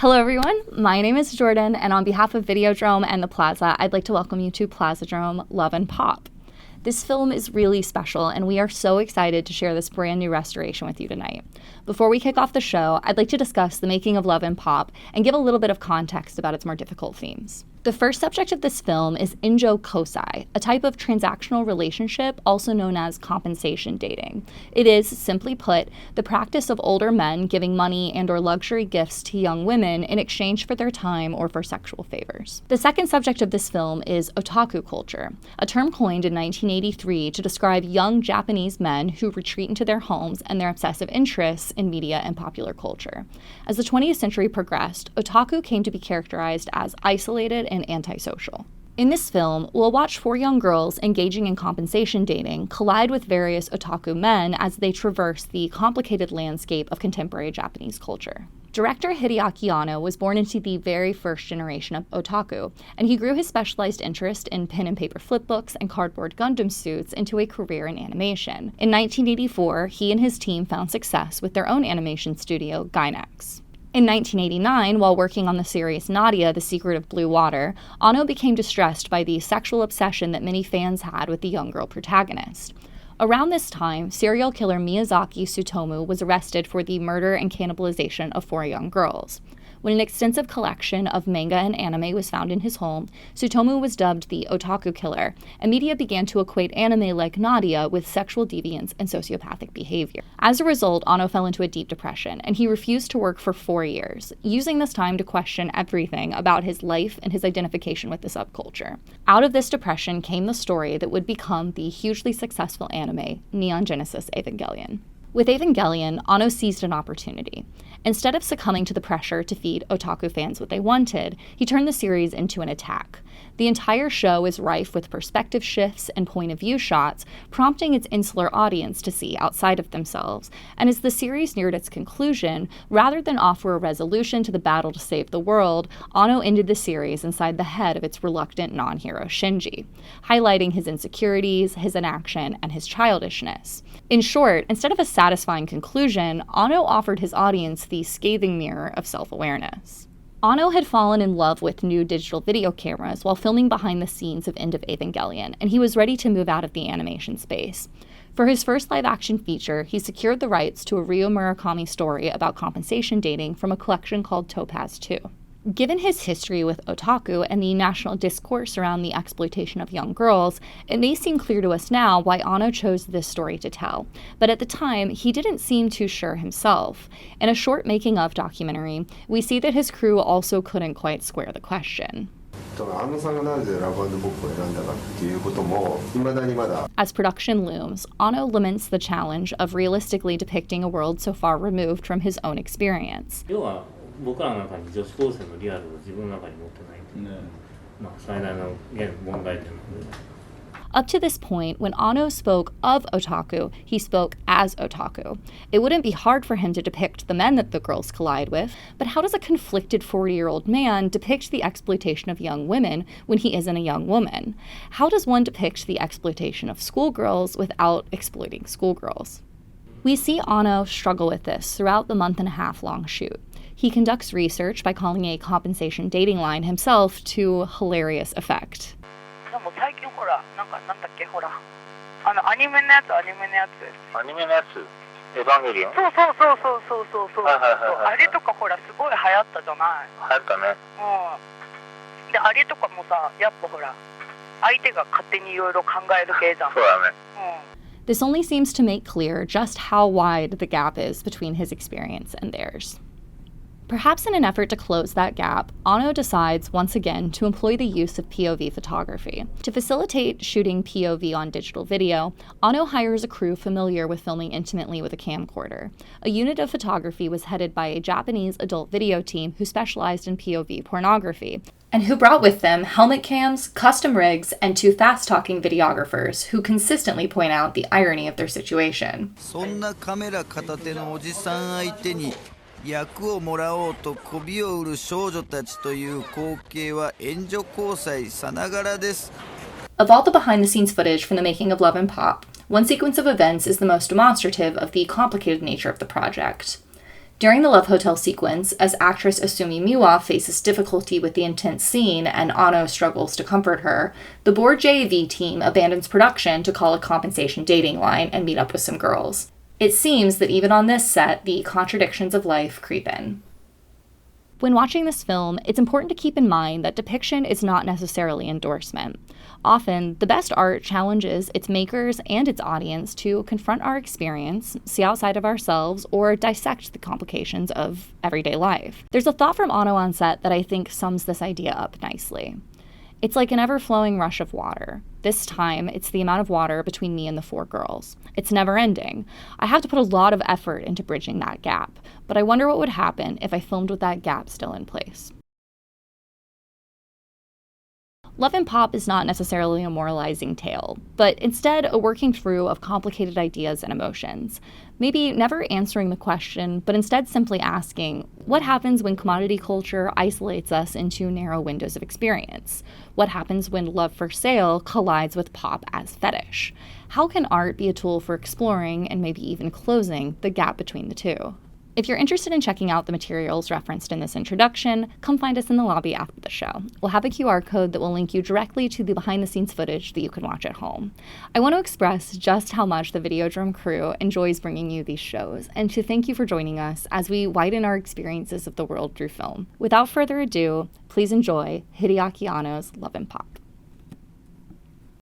Hello everyone, my name is Jordan, and on behalf of Videodrome and the Plaza, I'd like to welcome you to Plazadrome Love and Pop. This film is really special, and we are so excited to share this brand new restoration with you tonight. Before we kick off the show, I'd like to discuss the making of Love and Pop and give a little bit of context about its more difficult themes. The first subject of this film is injo kosai, a type of transactional relationship also known as compensation dating. It is, simply put, the practice of older men giving money and/or luxury gifts to young women in exchange for their time or for sexual favors. The second subject of this film is otaku culture, a term coined in 1983 to describe young Japanese men who retreat into their homes and their obsessive interests in media and popular culture. As the 20th century progressed, otaku came to be characterized as isolated and antisocial. In this film, we'll watch four young girls engaging in compensation dating collide with various otaku men as they traverse the complicated landscape of contemporary Japanese culture. Director Hideaki Anno was born into the very first generation of otaku, and he grew his specialized interest in pen and paper flipbooks and cardboard Gundam suits into a career in animation. In 1984, he and his team found success with their own animation studio, Gainax. In 1989, while working on the series Nadia, The Secret of Blue Water, Anno became distressed by the sexual obsession that many fans had with the young girl protagonist. Around this time, serial killer Miyazaki Tsutomu was arrested for the murder and cannibalization of four young girls. When an extensive collection of manga and anime was found in his home, Tsutomu was dubbed the Otaku Killer, and media began to equate anime like Nadia with sexual deviance and sociopathic behavior. As a result, Anno fell into a deep depression, and he refused to work for 4 years, using this time to question everything about his life and his identification with the subculture. Out of this depression came the story that would become the hugely successful anime, Neon Genesis Evangelion. With Evangelion, Anno seized an opportunity. Instead of succumbing to the pressure to feed otaku fans what they wanted, he turned the series into an attack. The entire show is rife with perspective shifts and point-of-view shots, prompting its insular audience to see outside of themselves. And as the series neared its conclusion, rather than offer a resolution to the battle to save the world, Anno ended the series inside the head of its reluctant non-hero Shinji, highlighting his insecurities, his inaction, and his childishness. In short, instead of a satisfying conclusion, Anno offered his audience the scathing mirror of self-awareness. Anno had fallen in love with new digital video cameras while filming behind the scenes of End of Evangelion, and he was ready to move out of the animation space. For his first live-action feature, he secured the rights to a Ryo Murakami story about compensation dating from a collection called Topaz 2. Given his history with otaku and the national discourse around the exploitation of young girls, it may seem clear to us now why Anno chose this story to tell. But at the time, he didn't seem too sure himself. In a short making-of documentary, we see that his crew also couldn't quite square the question. As production looms, Anno laments the challenge of realistically depicting a world so far removed from his own experience. 僕らの中に女子高生のリアルを自分の中に持ってないんで、最大の問題点なので。Up to this point, when Anno spoke of otaku, he spoke as otaku. It wouldn't be hard for him to depict the men that the girls collide with, but how does a conflicted 40-year-old man depict the exploitation of young women when he isn't a young woman? How does one depict the exploitation of schoolgirls without exploiting schoolgirls? We see Anno struggle with this throughout the month-and-a-half-long shoot. He conducts research by calling a compensation dating line himself to hilarious effect. This only seems to make clear just how wide the gap is between his experience and theirs. Perhaps in an effort to close that gap, Anno decides once again to employ the use of POV photography. To facilitate shooting POV on digital video, Anno hires a crew familiar with filming intimately with a camcorder. A unit of photography was headed by a Japanese adult video team who specialized in POV pornography, and who brought with them helmet cams, custom rigs, and 2 fast-talking videographers who consistently point out the irony of their situation. 役をもらおうと媚びを売る少女たちという光景は援助交際さながらです。 Of all the behind-the-scenes footage from the making of Love and Pop, one sequence of events is the most demonstrative of the complicated nature of the project. During the Love Hotel sequence, as actress Asumi Miwa faces difficulty with the intense scene and Ano struggles to comfort her, the bored JAV team abandons production to call a compensation dating line and meet up with some girls. It seems that even on this set, the contradictions of life creep in. When watching this film, it's important to keep in mind that depiction is not necessarily endorsement. Often, the best art challenges its makers and its audience to confront our experience, see outside of ourselves, or dissect the complications of everyday life. There's a thought from Ano on set that I think sums this idea up nicely. It's like an ever-flowing rush of water. This time, it's the amount of water between me and the four girls. It's never ending. I have to put a lot of effort into bridging that gap, but I wonder what would happen if I filmed with that gap still in place. Love and Pop is not necessarily a moralizing tale, but instead a working through of complicated ideas and emotions. Maybe never answering the question, but instead simply asking, what happens when commodity culture isolates us into narrow windows of experience? What happens when love for sale collides with pop as fetish? How can art be a tool for exploring and maybe even closing the gap between the two? If you're interested in checking out the materials referenced in this introduction, come find us in the lobby after the show. We'll have a QR code that will link you directly to the behind-the-scenes footage that you can watch at home. I want to express just how much the Videodrome crew enjoys bringing you these shows, and to thank you for joining us as we widen our experiences of the world through film. Without further ado, please enjoy Hideaki Anno's Love and Pop.